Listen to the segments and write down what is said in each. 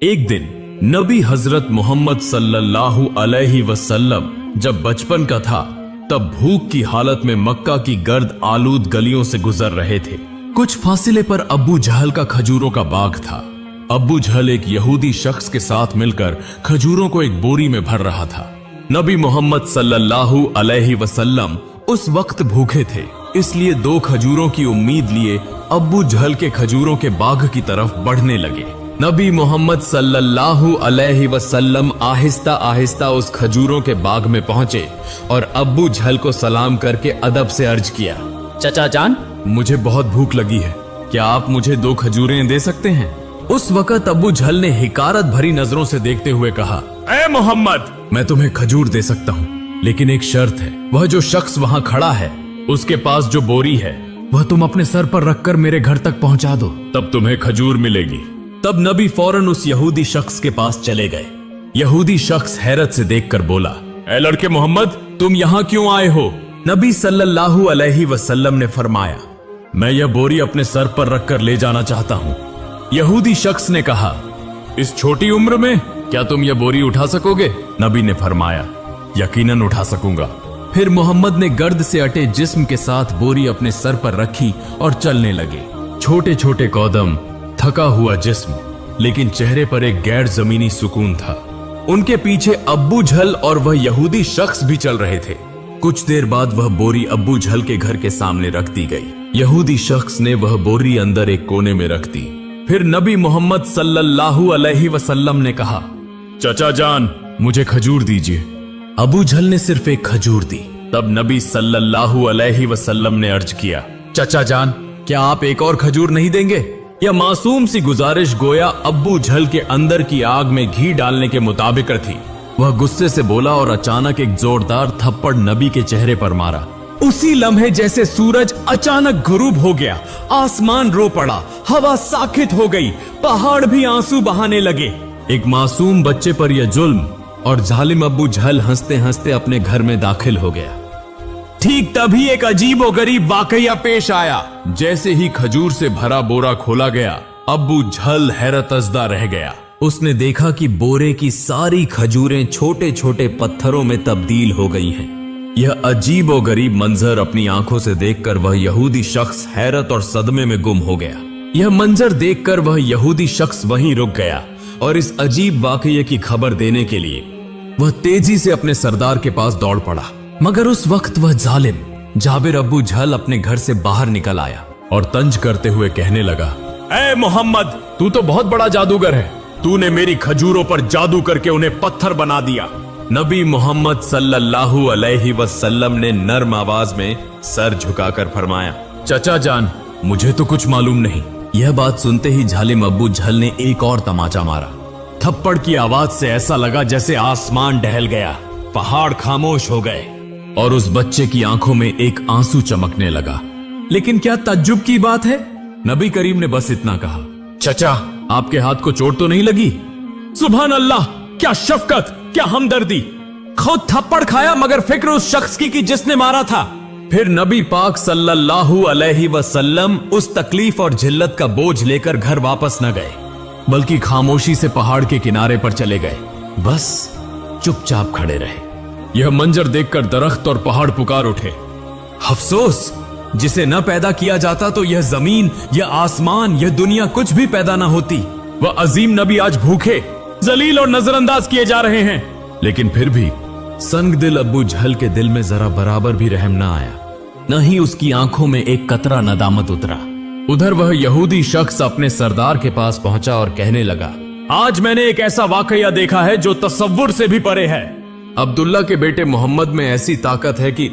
एक दिन नबी हजरत मोहम्मद सल्लल्लाहु अलैहि वसल्लम जब बचपन का था तब भूख की हालत में मक्का की गर्द आलूद गलियों से गुजर रहे थे। कुछ फासिले पर अब्बू जहल का खजूरों का बाग था। अब्बू जहल एक यहूदी शख्स के साथ मिलकर खजूरों को एक बोरी में भर रहा था। नबी मोहम्मद सल्लल्लाहु अलैहि वसल्लम उस वक्त भूखे थे, इसलिए 2 खजूरों की उम्मीद लिए अब्बू जहल के खजूरों के बाग की तरफ बढ़ने लगे। नबी मोहम्मद सल्लल्लाहु अलैहि वसल्लम आहिस्ता आहिस्ता उस खजूरों के बाग में पहुंचे और अब्बू जहल को सलाम करके अदब से अर्ज किया, चचा जान, मुझे बहुत भूख लगी है, क्या आप मुझे 2 खजूरें दे सकते हैं? उस वक्त अब्बू जहल ने हिकारत भरी नजरों से देखते हुए कहा, ऐ मोहम्मद, मैं तुम्हें खजूर दे सकता हूँ, लेकिन एक शर्त है। वह जो शख्स वहाँ खड़ा है उसके पास जो बोरी है वह तुम अपने सर पर रखकर मेरे घर तक पहुँचा दो, तब तुम्हें खजूर मिलेगी। तब नबी फौरन उस यहूदी शख्स के पास चले गए। यहूदी शख्स हैरत से देखकर बोला, ऐ लड़के मोहम्मद, तुम यहाँ क्यों आए हो? नबी सल्लल्लाहु अलैहि वसल्लम ने फरमाया, मैं यह बोरी अपने सर पर रखकर ले जाना चाहता हूँ। यहूदी शख्स ने कहा, इस छोटी उम्र में क्या तुम यह बोरी उठा सकोगे? नबी ने फरमाया, यकीनन उठा सकूंगा। फिर मोहम्मद ने गर्द से अटे जिस्म के साथ बोरी अपने सर पर रखी और चलने लगे। छोटे छोटे कदम, थका हुआ जिस्म, लेकिन चेहरे पर एक गैर जमीनी सुकून था। उनके पीछे अब्बू जहल और वह यहूदी शख्स भी चल रहे थे। कुछ देर बाद वह बोरी अब्बू जहल के घर के सामने रख दी गई। यहूदी शख्स ने वह बोरी अंदर एक कोने में रख दी। फिर नबी मोहम्मद सल्लल्लाहु अलैहि वसल्लम ने कहा, चचा जान, मुझे खजूर दीजिए। अबू जहल ने सिर्फ एक खजूर दी। तब नबी सल्लल्लाहु अलैहि वसल्लम ने अर्ज किया, चचा जान, क्या आप एक और खजूर नहीं देंगे? यह मासूम सी गुजारिश गोया अब्बू जहल के अंदर की आग में घी डालने के मुताबिक थी। वह गुस्से से बोला और अचानक एक जोरदार थप्पड़ नबी के चेहरे पर मारा। उसी लम्हे जैसे सूरज अचानक गुरूब हो गया, आसमान रो पड़ा, हवा साकित हो गई, पहाड़ भी आंसू बहाने लगे। एक मासूम बच्चे पर यह जुल्म, और जालिम अब्बू जहल हंसते हंसते अपने घर में दाखिल हो गया। ठीक तभी एक अजीबोगरीब वाकया पेश आया। जैसे ही खजूर से भरा बोरा खोला गया, अब्बू जहल हैरतजदा रह गया। उसने देखा कि बोरे की सारी खजूरें छोटे छोटे पत्थरों में तब्दील हो गई हैं। यह अजीबोगरीब मंजर अपनी आंखों से देखकर वह यहूदी शख्स हैरत और सदमे में गुम हो गया। यह मंजर देखकर वह यहूदी शख्स वहीं रुक गया और इस अजीब वाकये की खबर देने के लिए वह तेजी से अपने सरदार के पास दौड़ पड़ा। मगर उस वक्त वह जालिम जाबिर अब्बू जहल अपने घर से बाहर निकल आया और तंज करते हुए कहने लगा, ऐ मोहम्मद, तू तो बहुत बड़ा जादूगर है। तूने मेरी खजूरों पर जादू करके उन्हें पत्थर बना दिया। नबी मोहम्मद सल्लल्लाहु अलैहि वसल्लम ने नर्म आवाज में सर झुकाकर फरमाया, चचा जान, मुझे तो कुछ मालूम नहीं। यह बात सुनते ही जालिम अब्बू जहल ने एक और तमाचा मारा। थप्पड़ की आवाज से ऐसा लगा जैसे आसमान डहल गया, पहाड़ खामोश हो गए और उस बच्चे की आंखों में एक आंसू चमकने लगा। लेकिन क्या तज्जुब की बात है, नबी करीम ने बस इतना कहा, चचा, आपके हाथ को चोट तो नहीं लगी? सुभान अल्लाह, क्या शफकत, क्या हमदर्दी। खुद थप्पड़ खाया मगर फिक्र उस शख्स की जिसने मारा था। फिर नबी पाक सल्लल्लाहु अलैहि वसल्लम उस तकलीफ और जिल्लत का बोझ लेकर घर वापस न गए, बल्कि खामोशी से पहाड़ के किनारे पर चले गए। बस चुपचाप खड़े रहे। यह मंजर देखकर दरख्त और पहाड़ पुकार उठे, अफसोस, जिसे न पैदा किया जाता तो यह जमीन, यह आसमान, यह दुनिया कुछ भी पैदा न होती। वह अजीम नबी आज भूखे, जलील और नजरअंदाज किए जा रहे हैं। लेकिन फिर भी संग दिल अब्बू जहल के दिल में जरा बराबर भी रहम न आया, न ही उसकी आंखों में एक कतरा नदामत उतरा। उधर वह यहूदी शख्स अपने सरदार के पास पहुंचा और कहने लगा, आज मैंने एक ऐसा वाकया देखा है जो तसव्वुर से भी परे है। अब्दुल्ला के बेटे मोहम्मद में ऐसी ताकत है कि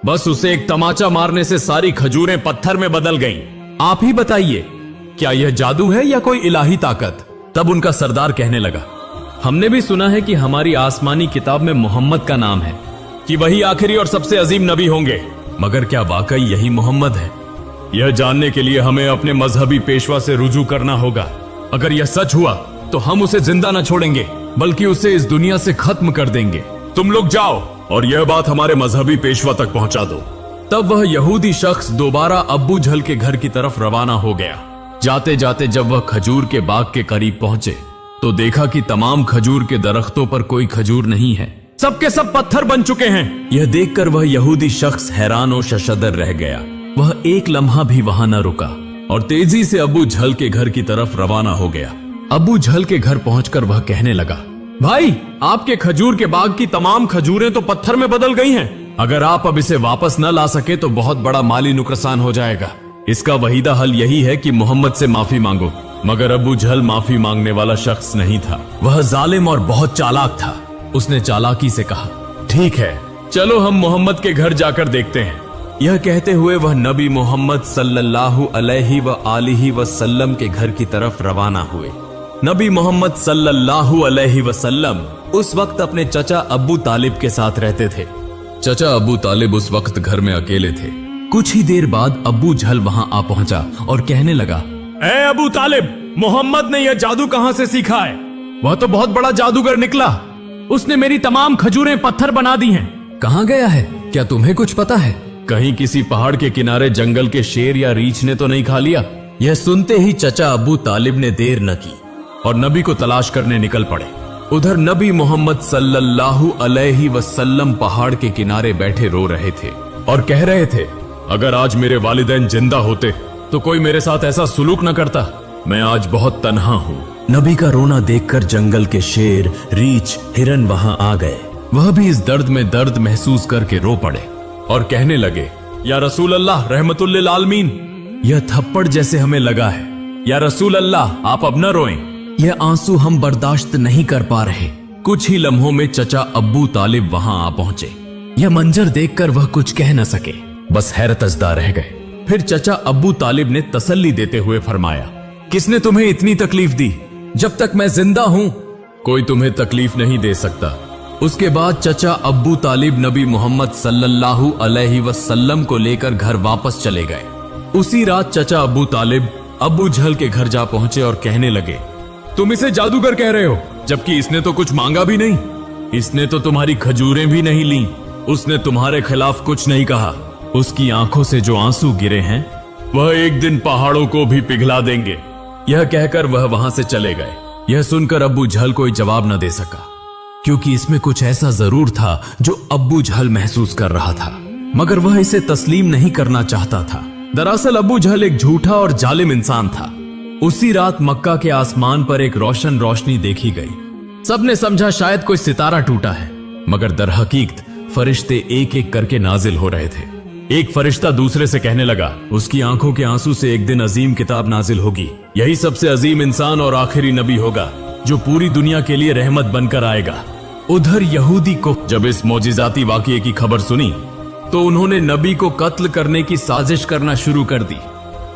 बस उसे एक तमाचा मारने से सारी खजूरें पत्थर में बदल गईं। आप ही बताइए, क्या यह जादू है या कोई इलाही ताकत? तब उनका सरदार कहने लगा, हमने भी सुना है कि हमारी आसमानी किताब में मोहम्मद का नाम है, कि वही आखिरी और सबसे अजीम नबी होंगे। मगर क्या वाकई यही मोहम्मद है? यह जानने के लिए हमें अपने मजहबी पेशवा से रुजू करना होगा। अगर यह सच हुआ तो हम उसे जिंदा न छोड़ेंगे, बल्कि उसे इस दुनिया से खत्म कर देंगे। तुम लोग जाओ और यह बात हमारे मजहबी पेशवा तक पहुंचा दो। तब वह यहूदी शख्स दोबारा अब्बू जहल के घर की तरफ रवाना हो गया। जाते जाते जब वह खजूर के बाग के करीब पहुंचे तो देखा कि तमाम खजूर के दरख्तों पर कोई खजूर नहीं है, सबके सब पत्थर बन चुके हैं। यह देखकर वह यहूदी शख्स हैरान और शशदर रह गया। वह एक लम्हा भी वहां न रुका और तेजी से अबू झल के घर की तरफ रवाना हो गया। अबू झल के घर पहुंचकर वह कहने लगा, भाई, आपके खजूर के बाग की तमाम खजूरें तो पत्थर में बदल गई हैं। अगर आप अब इसे वापस न ला सके तो बहुत बड़ा माली नुकसान हो जाएगा। इसका वहीदा हल यही है कि मोहम्मद से माफी मांगो। मगर अबू झल माफी मांगने वाला शख्स नहीं था। वह जालिम और बहुत चालाक था। उसने चालाकी से कहा, ठीक है, चलो हम मोहम्मद के घर जाकर देखते हैं। यह कहते हुए वह नबी मोहम्मद सल्लल्लाहु अलैहि व आलिहि वसल्लम के घर की तरफ रवाना हुए। नबी मोहम्मद सल्लल्लाहु अलैहि वसल्लम उस वक्त अपने चचा अबू तालिब के साथ रहते थे। चचा अबू तालिब उस वक्त घर में अकेले थे। कुछ ही देर बाद अबू झल वहां आ पहुंचा और कहने लगा, ए अबू तालिब, मोहम्मद ने यह जादू कहां से सीखा है? वह तो बहुत बड़ा जादूगर निकला। उसने मेरी तमाम खजूरें पत्थर बना दी हैं। कहां गया है? क्या तुम्हें कुछ पता है? कहीं किसी पहाड़ के किनारे जंगल के शेर या रीछ ने तो नहीं खा लिया? यह सुनते ही चचा अबू तालिब ने देर न की और नबी को तलाश करने निकल पड़े। उधर नबी मोहम्मद सल्लल्लाहु अलैहि वसल्लम पहाड़ के किनारे बैठे रो रहे थे और कह रहे थे, अगर आज मेरे वालिदैन जिंदा होते तो कोई मेरे साथ ऐसा सुलूक न करता। मैं आज बहुत तन्हा हूँ। नबी का रोना देखकर जंगल के शेर, रीछ, हिरन वहां आ गए। वह भी इस दर्द में दर्द महसूस करके रो पड़े और कहने लगे, या रसूल अल्लाह रहमतुल लिल आलमीन, यह थप्पड़ जैसे हमें लगा है। या रसूल अल्लाह, आप अब न रोएं, यह आंसू हम बर्दाश्त नहीं कर पा रहे। कुछ ही लम्हों में चचा अब्बू तालिब वहां आ पहुंचे। यह मंजर देखकर वह कुछ कह न सके, बस हैरतजदा रह गए। फिर चचा अब्बू तालिब ने तसल्ली देते हुए फरमाया, किसने तुम्हें इतनी तकलीफ दी? जब तक मैं जिंदा हूं कोई तुम्हें तकलीफ नहीं दे सकता। उसके बाद चचा अब्बू तालिब नबी मोहम्मद सल्लल्लाहु अलैहि वसल्लम को लेकर घर वापस चले गए। उसी रात चचा अब्बू तालिब अब्बू झल के घर जा पहुंचे और कहने लगे, तुम इसे जादूगर कह रहे हो, जबकि इसने तो कुछ मांगा भी नहीं। इसने तो तुम्हारी खजूरें भी नहीं ली। उसने तुम्हारे खिलाफ कुछ नहीं कहा। उसकी आंखों से जो आंसू गिरे हैं वह एक दिन पहाड़ों को भी पिघला देंगे। यह कहकर वह वहां से चले गए। यह सुनकर अब्बू झल कोई जवाब न दे सका, क्योंकि इसमें कुछ ऐसा जरूर था जो अब्बू झल महसूस कर रहा था, मगर वह इसे तस्लीम नहीं करना चाहता था। दरअसल अब्बू झल एक झूठा और जालिम इंसान था। उसी रात मक्का के आसमान पर एक रोशन रोशनी देखी गई। सबने समझा शायद कोई सितारा टूटा है, मगर दरहकीकत फरिश्ते एक एक करके नाजिल हो रहे थे। एक फरिश्ता दूसरे से कहने लगा, उसकी आंखों के आंसू से एक दिन अजीम किताब नाजिल होगी। यही सबसे अजीम इंसान और आखिरी नबी होगा जो पूरी दुनिया के लिए रहमत बनकर आएगा। उधर यहूदी को जब इस मौजिजाती वाकये की खबर सुनी तो उन्होंने नबी को कत्ल करने की साजिश करना शुरू कर दी,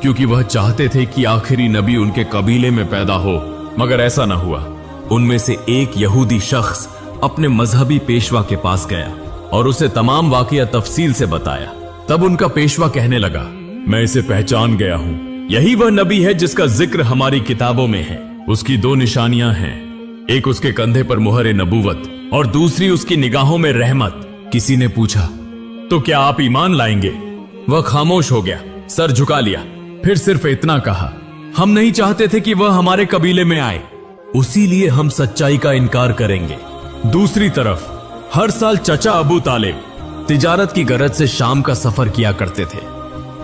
क्योंकि वह चाहते थे कि आखिरी नबी उनके कबीले में पैदा हो, मगर ऐसा न हुआ। उनमें से एक यहूदी शख्स अपने मजहबी पेशवा के पास गया और उसे तमाम वाकया तफसील से बताया। तब उनका पेशवा कहने लगा, मैं इसे पहचान गया हूँ। यही वह नबी है जिसका जिक्र हमारी किताबों में है। उसकी दो निशानियां हैं, एक उसके कंधे पर मुहर नबूवत और दूसरी उसकी निगाहों में रहमत। किसी ने पूछा, तो क्या आप ईमान लाएंगे? वह खामोश हो गया, सर झुका लिया, फिर सिर्फ इतना कहा, हम नहीं चाहते थे कि वह हमारे कबीले में आए, उसी लिए हम सच्चाई का इनकार करेंगे। दूसरी तरफ हर साल चचा अबू तालिब तिजारत की गरज से शाम का सफर किया करते थे।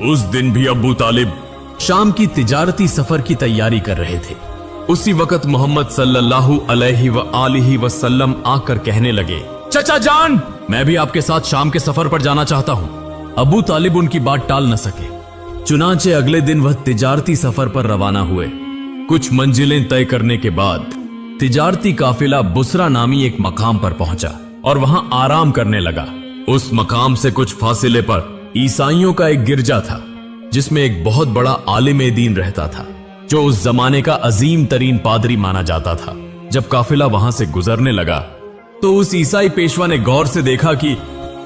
उस दिन भी अबू तालिब शाम की तिजारती सफर की तैयारी कर रहे थे। उसी वक्त मोहम्मद सल्लल्लाहु अलैहि व आलिहि वसल्लम आकर कहने लगे, चचा जान, मैं भी आपके साथ शाम के सफर पर जाना चाहता हूँ। अबू तालिब उनकी बात टाल न सके। चुनांचे अगले दिन वह तिजारती सफर पर रवाना हुए। कुछ मंजिलें तय करने के बाद तिजारती काफिला बुसरा नामी एक मकाम पर पहुंचा और वहां आराम करने लगा। उस मकाम से कुछ फासिले पर ईसाइयों का एक गिरजा था, जिसमें एक बहुत बड़ा आलिम दीन रहता था, जो उस जमाने का अजीम तरीन पादरी माना जाता था। जब काफिला वहां से गुजरने लगा तो उस ईसाई पेशवा ने गौर से देखा कि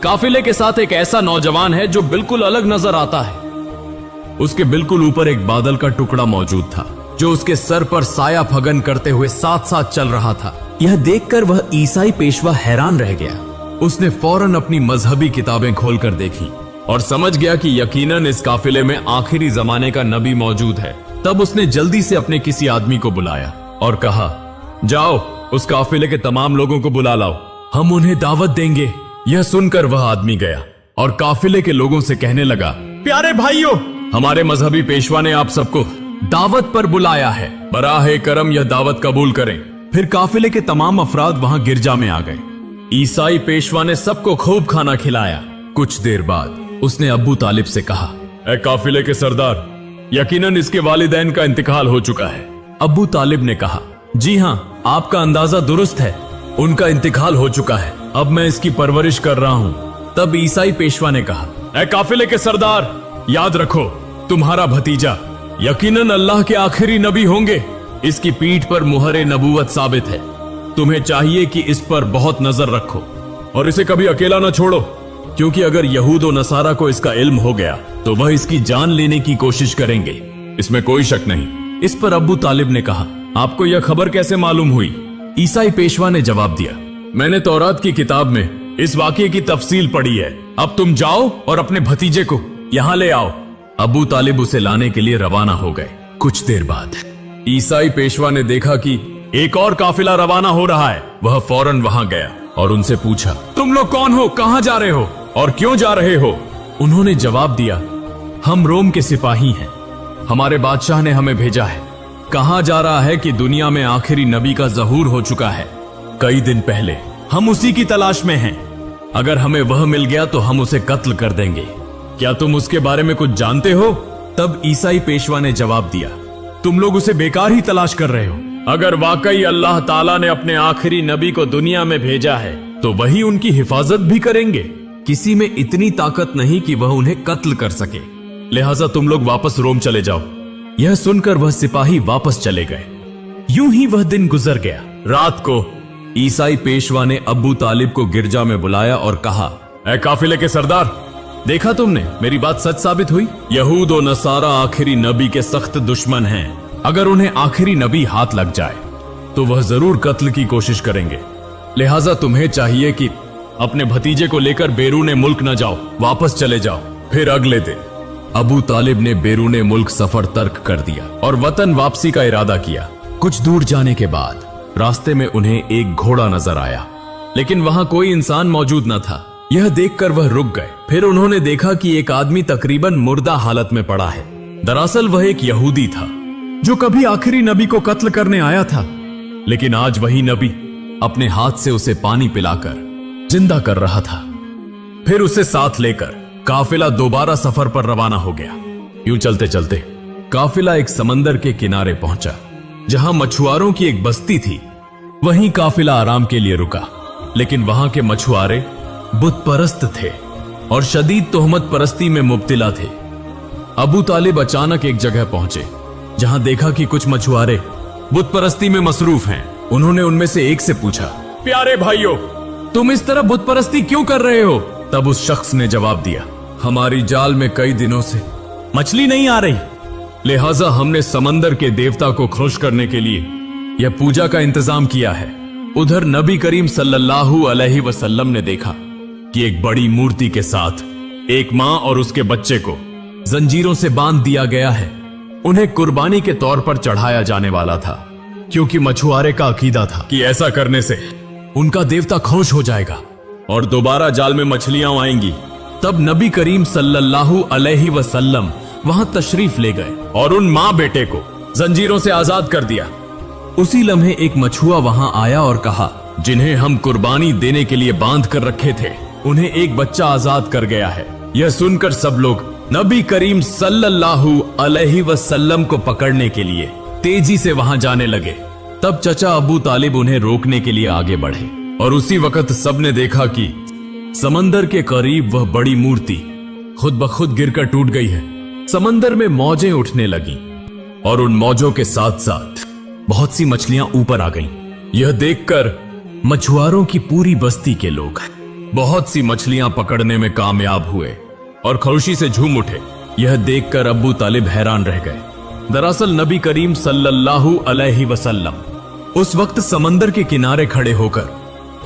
काफिले के साथ एक ऐसा नौजवान है जो बिल्कुल अलग नजर आता है। उसके बिल्कुल ऊपर एक बादल का टुकड़ा मौजूद था, जो उसके सर पर साया फगन करते हुए साथ साथ चल रहा था। यह देखकर वह ईसाई पेशवा हैरान रह गया। उसने फौरन अपनी मजहबी किताबें खोलकर देखी और समझ गया कि यकीनन इस काफिले में आखिरी जमाने का नबी मौजूद है। तब उसने जल्दी से अपने किसी आदमी को बुलाया और कहा, जाओ उस काफिले के तमाम लोगों को बुला लाओ, हम उन्हें दावत देंगे। यह सुनकर वह आदमी गया और काफिले के लोगों से कहने लगा, प्यारे भाइयों, हमारे मजहबी पेशवा ने आप सबको दावत पर बुलाया है, बराहे करम यह दावत कबूल करें। फिर काफिले के तमाम अफराद वहां गिरजा में आ गए। ईसाई पेशवा ने सबको खूब खाना खिलाया। कुछ देर बाद उसने अब्बू तालिब से कहा, ए काफिले के सरदार, यकीनन इसके वालिदैन का इंतकाल हो चुका है। अब्बू तालिब ने कहा, जी हाँ, आपका अंदाजा दुरुस्त है, उनका इंतकाल हो चुका है, अब मैं इसकी परवरिश कर रहा हूँ। तब ईसाई पेशवा ने कहा, ए काफिले के सरदार, याद रखो तुम्हारा भतीजा यकीनन अल्लाह के आखिरी नबी होंगे, इसकी पीठ पर मुहरे नबूवत साबित है, तुम्हें चाहिए कि इस पर बहुत नजर रखो और इसे कभी अकेला न छोड़ो, क्योंकि अगर यहूद और नसारा को इसका इल्म हो गया तो वह इसकी जान लेने की कोशिश करेंगे, इसमें कोई शक नहीं। इस पर अब्बू तालिब ने कहा, आपको यह खबर कैसे मालूम हुई? ईसाई पेशवा ने जवाब दिया, मैंने तौरात की किताब में इस वाकये की तफसील पढ़ी है, अब तुम जाओ और अपने भतीजे को यहाँ ले आओ। अब्बू तालिब उसे लाने के लिए रवाना हो गए। कुछ देर बाद ईसाई पेशवा ने देखा कि एक और काफिला रवाना हो रहा है। वह फौरन वहां गया और उनसे पूछा, तुम लोग कौन हो, कहां जा रहे हो और क्यों जा रहे हो? उन्होंने जवाब दिया, हम रोम के सिपाही हैं, हमारे बादशाह ने हमें भेजा है। कहा जा रहा है कि दुनिया में आखिरी नबी का ज़हूर हो चुका है कई दिन पहले, हम उसी की तलाश में हैं। अगर हमें वह मिल गया तो हम उसे कत्ल कर देंगे। क्या तुम उसके बारे में कुछ जानते हो? तब ईसाई पेशवा ने जवाब दिया, तुम लोग उसे बेकार ही तलाश कर रहे हो। अगर वाकई अल्लाह ताला ने अपने आखिरी नबी को दुनिया में भेजा है तो वही उनकी हिफाजत भी करेंगे। किसी में इतनी ताकत नहीं कि वह उन्हें कत्ल कर सके, लिहाजा तुम लोग वापस रोम चले जाओ। यह सुनकर वह सिपाही वापस चले गए। यूं ही वह दिन गुजर गया। रात को ईसाई पेशवा ने अब्बू तालिब को गिरजा में बुलाया और कहा, ऐ काफिले के सरदार, देखा तुमने, मेरी बात सच साबित हुई। यहूद और नसारा आखिरी नबी के सख्त दुश्मन हैं। अगर उन्हें आखिरी नबी हाथ लग जाए तो वह जरूर कत्ल की कोशिश करेंगे, लिहाजा तुम्हें चाहिए कि अपने भतीजे को लेकर बैरून मुल्क न जाओ, वापस चले जाओ। फिर अगले दिन अबू तालिब ने बैरून मुल्क सफर तर्क कर दिया और वतन वापसी का इरादा किया। कुछ दूर जाने के बाद रास्ते में उन्हें एक घोड़ा नजर आया, लेकिन वहां कोई इंसान मौजूद न था। यह देखकर वह रुक गए। फिर उन्होंने देखा कि एक आदमी तकरीबन मुर्दा हालत में पड़ा है। दरअसल वह एक यहूदी था जो कभी आखिरी नबी को कत्ल करने आया था, लेकिन आज वही नबी अपने हाथ से उसे पानी पिलाकर जिंदा कर रहा था। फिर उसे साथ लेकर काफिला दोबारा सफर पर रवाना हो गया। यूं चलते चलते काफिला एक समंदर के किनारे पहुंचा जहां मछुआरों की एक बस्ती थी। वहीं काफिला आराम के लिए रुका, लेकिन वहां के मछुआरे बुत परस्त थे और शदीद तोहमत परस्ती में मुब्तिला थे। अबू तालिब अचानक एक जगह पहुंचे जहां देखा कि कुछ मछुआरे बुत परस्ती में मसरूफ हैं। उन्होंने उनमें से एक से पूछा, प्यारे भाइयों, तुम इस तरह बुत परस्ती क्यों कर रहे हो? तब उस शख्स ने जवाब दिया, हमारी जाल में कई दिनों से मछली नहीं आ रही, लिहाजा हमने समंदर के देवता को खुश करने के लिए यह पूजा का इंतजाम किया है। उधर नबी करीम सल्लल्लाहु अलैहि वसल्लम ने देखा कि एक बड़ी मूर्ति के साथ एक मां और उसके बच्चे को जंजीरों से बांध दिया गया है। उन्हें कुर्बानी के तौर पर चढ़ाया जाने वाला था, क्योंकि मछुआरे का अकीदा था कि ऐसा करने से उनका देवता खुश हो जाएगा और दोबारा जाल में मछलियां आएंगी। तब नबी करीम सल्लल्लाहु अलैहि वसल्लम वहां तशरीफ ले गए और उन मां बेटे को जंजीरों से आजाद कर दिया। उसी लम्हे एक मछुआ वहां आया और कहा, जिन्हें हम कुर्बानी देने के लिए बांध कर रखे थे, उन्हें एक बच्चा आजाद कर गया है। यह सुनकर सब लोग नबी करीम सल्लल्लाहु अलैहि वसल्लम को पकड़ने के लिए तेजी से वहां जाने लगे। तब चचा अबू तालिब उन्हें रोकने के लिए आगे बढ़े और उसी वक्त सबने देखा कि समंदर के करीब वह बड़ी मूर्ति खुद ब खुद गिरकर टूट गई है। समंदर में मौजें उठने लगी और उन मौजों के साथ साथ बहुत सी मछलियां ऊपर आ गईं। यह देखकर मछुआरों की पूरी बस्ती के लोग बहुत सी मछलियां पकड़ने में कामयाब हुए और खुशी से झूम उठे। यह देखकर अब्बू तालिब हैरान रह गए। दरअसल नबी करीम सल्लल्लाहु अलैहि वसल्लम उस वक्त समंदर के किनारे खड़े होकर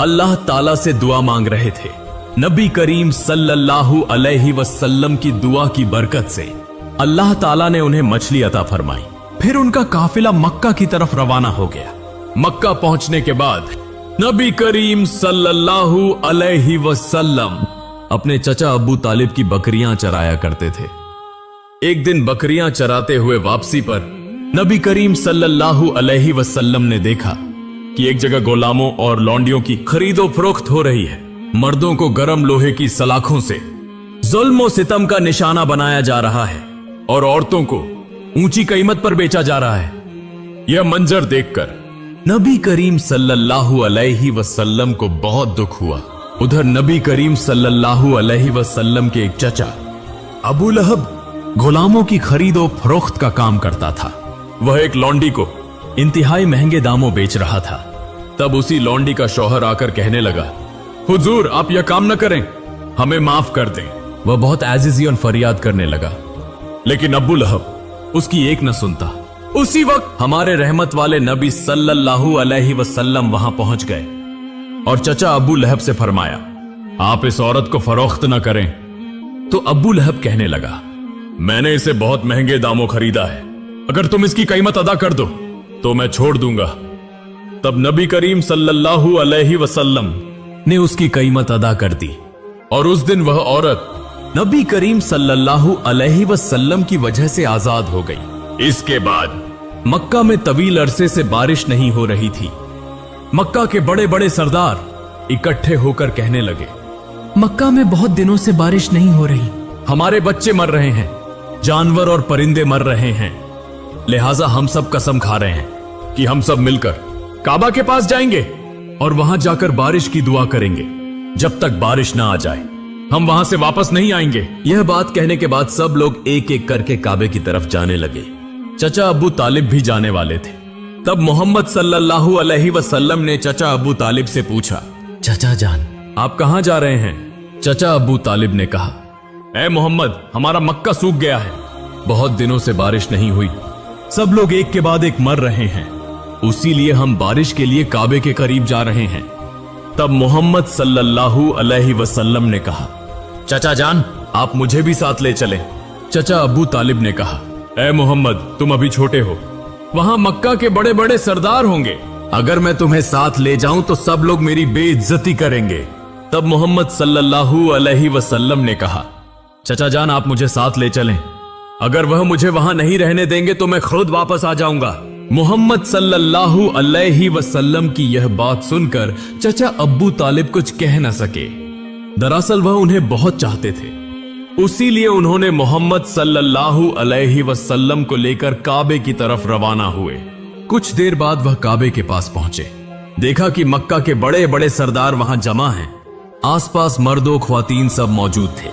अल्लाह ताला से दुआ मांग रहे थे। नबी करीम सल्लल्लाहु अलैहि वसल्लम की दुआ की बरकत से अल्लाह ताला ने उन्हें मछली अता फरमाई। फिर उनका काफिला मक्का की तरफ रवाना हो गया। मक्का पहुंचने के बाद नबी करीम सल्लल्लाहु अलैहि वसल्लम अपने चचा अबू तालिब की बकरियां चराया करते थे। एक दिन बकरियां चराते हुए वापसी पर नबी करीम सल्लल्लाहु अलैहि वसल्लम ने देखा कि एक जगह गुलामों और लौंडियों की खरीदो फरोख्त हो रही है। मर्दों को गरम लोहे की सलाखों से जुल्म और सितम का निशाना बनाया जा रहा है और औरतों को ऊंची कीमत पर बेचा जा रहा है। यह मंजर देखकर नबी करीम सल्लल्लाहु अलैहि वसल्लम को बहुत दुख हुआ। उधर नबी करीम सल्लल्लाहु अलैहि वसल्लम के एक चचा अबू लहब गुलामों की खरीदो फरोख्त का काम करता था। वह एक लौंडी को इंतहाई महंगे दामों बेच रहा था। तब उसी लौंडी का शौहर आकर कहने लगा, हुजूर आप यह काम न करें, हमें माफ कर दें। वह बहुत आजिज़ी और फरियाद करने लगा, लेकिन अबू लहब उसकी एक न सुनता। उसी वक्त हमारे रहमत वाले नबी सल्लल्लाहु अलैहि वसल्लम वहां पहुंच गए और चचा अबू लहब से फरमाया, आप इस औरत को फरोख्त न करें। तो अबू लहब कहने लगा, मैंने इसे बहुत महंगे दामों खरीदा है, अगर तुम इसकी कीमत अदा कर दो तो मैं छोड़ दूंगा। तब नबी करीम सल्लल्लाहु अलैहि वसल्लम ने उसकी कीमत अदा कर दी और उस दिन वह औरत नबी करीम सल्लल्लाहु अलैहि वसल्लम की वजह से आजाद हो गई। इसके बाद मक्का में तवील अरसे से बारिश नहीं हो रही थी। मक्का के बड़े बड़े सरदार इकट्ठे होकर कहने लगे, मक्का में बहुत दिनों से बारिश नहीं हो रही, हमारे बच्चे मर रहे हैं, जानवर और परिंदे मर रहे हैं, लिहाजा हम सब कसम खा रहे हैं कि हम सब मिलकर काबा के पास जाएंगे और वहां जाकर बारिश की दुआ करेंगे। जब तक बारिश ना आ जाए हम वहां से वापस नहीं आएंगे। यह बात कहने के बाद सब लोग एक एक करके काबे की तरफ जाने लगे। चचा अबू तालिब भी जाने वाले थे। तब मोहम्मद सल्लल्लाहु अलैहि वसल्लम ने चचा अबू तालिब से पूछा, चचा जान आप कहां जा रहे हैं? चचा अबू तालिब ने कहा, ए मोहम्मद हमारा मक्का सूख गया है, बहुत दिनों से बारिश नहीं हुई, सब लोग एक के बाद एक मर रहे हैं, उसी लिए हम बारिश के लिए काबे के करीब जा रहे हैं। तब मोहम्मद सल्लल्लाहु अलैहि वसल्लम ने कहा, चचा जान आप मुझे भी साथ ले चलें। चचा अबू तालिब ने कहा, ए मोहम्मद तुम अभी छोटे हो, वहां मक्का के बड़े बड़े सरदार होंगे, अगर मैं तुम्हें साथ ले जाऊं तो सब लोग मेरी बेइज्जती करेंगे। तब मोहम्मद सल्लल्लाहु अलैहि वसल्लम ने कहा, चचा जान आप मुझे साथ ले चलें, अगर वह मुझे वहां नहीं रहने देंगे तो मैं खुद वापस आ जाऊंगा। मोहम्मद सल्लल्लाहु अलैहि वसल्लम की यह बात सुनकर चचा अब्बू तालिब कुछ कह न सके। दरअसल वह उन्हें बहुत चाहते थे, उसी लिए उन्होंने मोहम्मद सल्लल्लाहु अलैहि वसल्लम को लेकर काबे की तरफ रवाना हुए। कुछ देर बाद वह काबे के पास पहुंचे। देखा कि मक्का के बड़े बड़े सरदार वहां जमा हैं। आसपास मर्दों ख्वातीन सब मौजूद थे,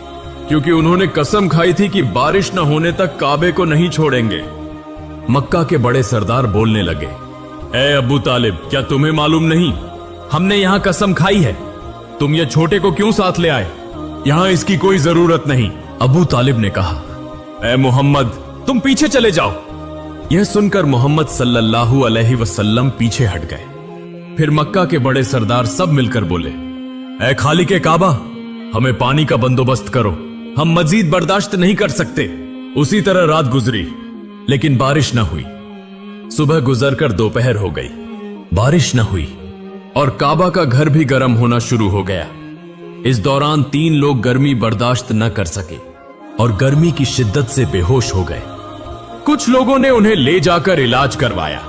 क्योंकि उन्होंने कसम खाई थी कि बारिश न होने तक काबे को नहीं छोड़ेंगे। मक्का के बड़े सरदार बोलने लगे, ए अबू तालिब क्या तुम्हें मालूम नहीं, हमने यहां कसम खाई है, तुम ये छोटे को क्यों साथ ले आए? यहां इसकी कोई जरूरत नहीं। अबू तालिब ने कहा, ए मोहम्मद तुम पीछे चले जाओ। यह सुनकर मोहम्मद सल्लल्लाहु अलैहि वसल्लम पीछे हट गए। फिर मक्का के बड़े सरदार सब मिलकर बोले, ए खालिक काबा हमें पानी का बंदोबस्त करो, हम मजीद बर्दाश्त नहीं कर सकते। उसी तरह रात गुजरी, लेकिन बारिश न हुई। सुबह गुजरकर दोपहर हो गई, बारिश न हुई और काबा का घर भी गर्म होना शुरू हो गया। इस दौरान 3 लोग गर्मी बर्दाश्त न कर सके और गर्मी की शिद्दत से बेहोश हो गए। कुछ लोगों ने उन्हें ले जाकर इलाज करवाया।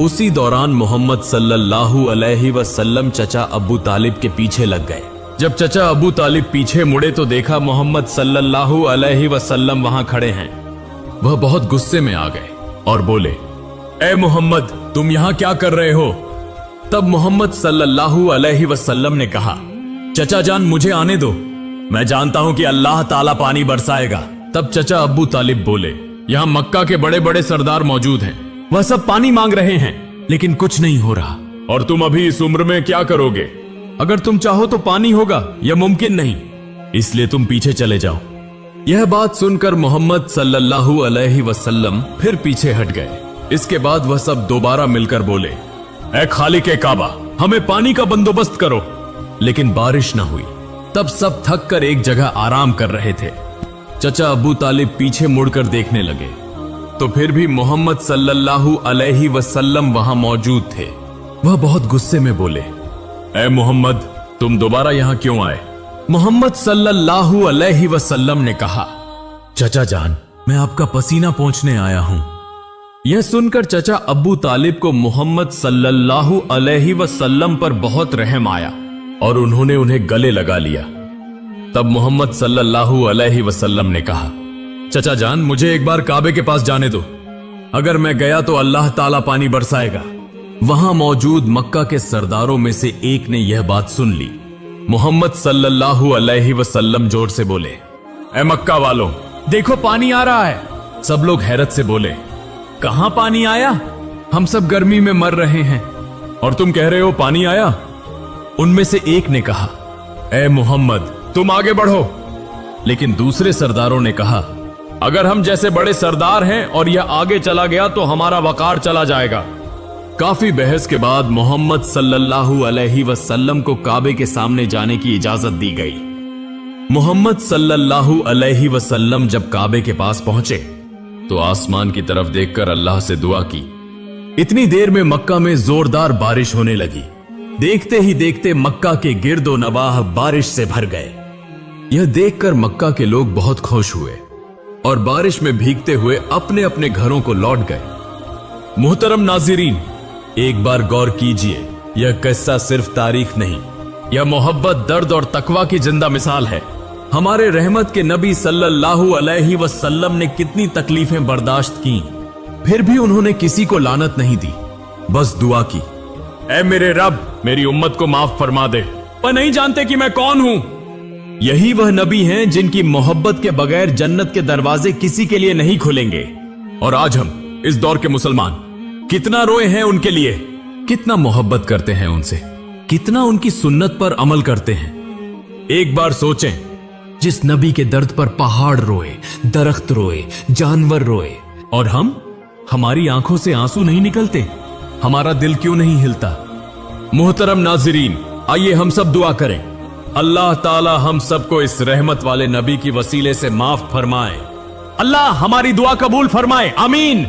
उसी दौरान मोहम्मद सल्लल्लाहु अलैहि वसल्लम चचा अबू तालिब के पीछे लग गए। जब चचा अबू तालिब पीछे मुड़े तो देखा मोहम्मद सल्लल्लाहु अलैहि वसल्लम वहां खड़े हैं। वह बहुत गुस्से में आ गए और बोले, ए मोहम्मद तुम यहां क्या कर रहे हो? तब मोहम्मद सल्लल्लाहु अलैहि वसल्लम ने कहा, चचा जान मुझे आने दो, मैं जानता हूं कि अल्लाह ताला पानी बरसाएगा। तब चचा अबू तालिब बोले, यहां मक्का के बड़े बड़े सरदार मौजूद हैं, वह सब पानी मांग रहे हैं, लेकिन कुछ नहीं हो रहा, और तुम अभी इस उम्र में क्या करोगे? अगर तुम चाहो तो पानी होगा, यह मुमकिन नहीं, इसलिए तुम पीछे चले जाओ। यह बात सुनकर मोहम्मद सल्लल्लाहु अलैहि वसल्लम फिर पीछे हट गए। इसके बाद वह सब दोबारा मिलकर बोले, ए खालिक काबा हमें पानी का बंदोबस्त करो, लेकिन बारिश न हुई। तब सब थक कर एक जगह आराम कर रहे थे। चचा अबू तालिब पीछे मुड़कर देखने लगे तो फिर भी मोहम्मद सल्लल्लाहु अलैहि वसल्लम वहां मौजूद थे। वह बहुत गुस्से में बोले, ए मोहम्मद, तुम दोबारा यहां क्यों आए? मोहम्मद सल्लल्लाहु अलैहि वसल्लम ने कहा, चचा जान, मैं आपका पसीना पोंछने आया हूं। यह सुनकर चचा अब्बू तालिब को मोहम्मद सल्लल्लाहु अलैहि वसल्लम पर बहुत रहम आया और उन्होंने उन्हें गले लगा लिया। तब मोहम्मद सल्लल्लाहु अलैहि वसल्लम ने कहा, चचा जान, मुझे एक बार काबे के पास जाने दो। अगर मैं गया तो अल्लाह ताला पानी बरसाएगा। वहां मौजूद मक्का के सरदारों में से एक ने यह बात सुन ली। मोहम्मद सल्लल्लाहु अलैहि वसल्लम जोर से बोले, ए मक्का वालों, देखो पानी आ रहा है। सब लोग हैरत से बोले, कहां पानी आया? हम सब गर्मी में मर रहे हैं और तुम कह रहे हो पानी आया? उनमें से एक ने कहा, ए मोहम्मद, तुम आगे बढ़ो। लेकिन दूसरे सरदारों ने कहा, अगर हम जैसे बड़े सरदार हैं और यह आगे चला गया तो हमारा वकार चला जाएगा। काफी बहस के बाद मोहम्मद सल्लल्लाहु अलैहि वसल्लम को काबे के सामने जाने की इजाजत दी गई। मोहम्मद सल्लल्लाहु अलैहि वसल्लम जब काबे के पास पहुंचे तो आसमान की तरफ देखकर अल्लाह से दुआ की। इतनी देर में मक्का में जोरदार बारिश होने लगी। देखते ही देखते मक्का के गिर्दो नवाह बारिश से भर गए। यह देखकर मक्का के लोग बहुत खुश हुए और बारिश में भीगते हुए अपने अपने घरों को लौट गए। मोहतरम नाज़रीन, एक बार गौर कीजिए, यह किस्सा सिर्फ तारीख नहीं, यह मोहब्बत, दर्द और तकवा की जिंदा मिसाल है। हमारे रहमत के नबी सल्लल्लाहु अलैहि वसल्लम ने कितनी तकलीफें बर्दाश्त की, फिर भी उन्होंने किसी को लानत नहीं दी, बस दुआ की, ऐ मेरे रब, मेरी उम्मत को माफ फरमा दे। वह नहीं जानते कि मैं कौन हूं। यही वह नबी हैं जिनकी मोहब्बत के बगैर जन्नत के दरवाजे किसी के लिए नहीं खुलेंगे। और आज हम इस दौर के मुसलमान कितना रोए हैं उनके लिए, कितना मोहब्बत करते हैं उनसे, कितना उनकी सुन्नत पर अमल करते हैं। एक बार सोचें, जिस नबी के दर्द पर पहाड़ रोए, दरख्त रोए, जानवर रोए, और हमारी आंखों से आंसू नहीं निकलते, हमारा दिल क्यों नहीं हिलता? मोहतरम नाज़रीन, आइए हम सब दुआ करें, अल्लाह ताला हम सबको इस रहमत वाले नबी की वसीले से माफ फरमाए। अल्लाह हमारी दुआ कबूल फरमाए, आमीन।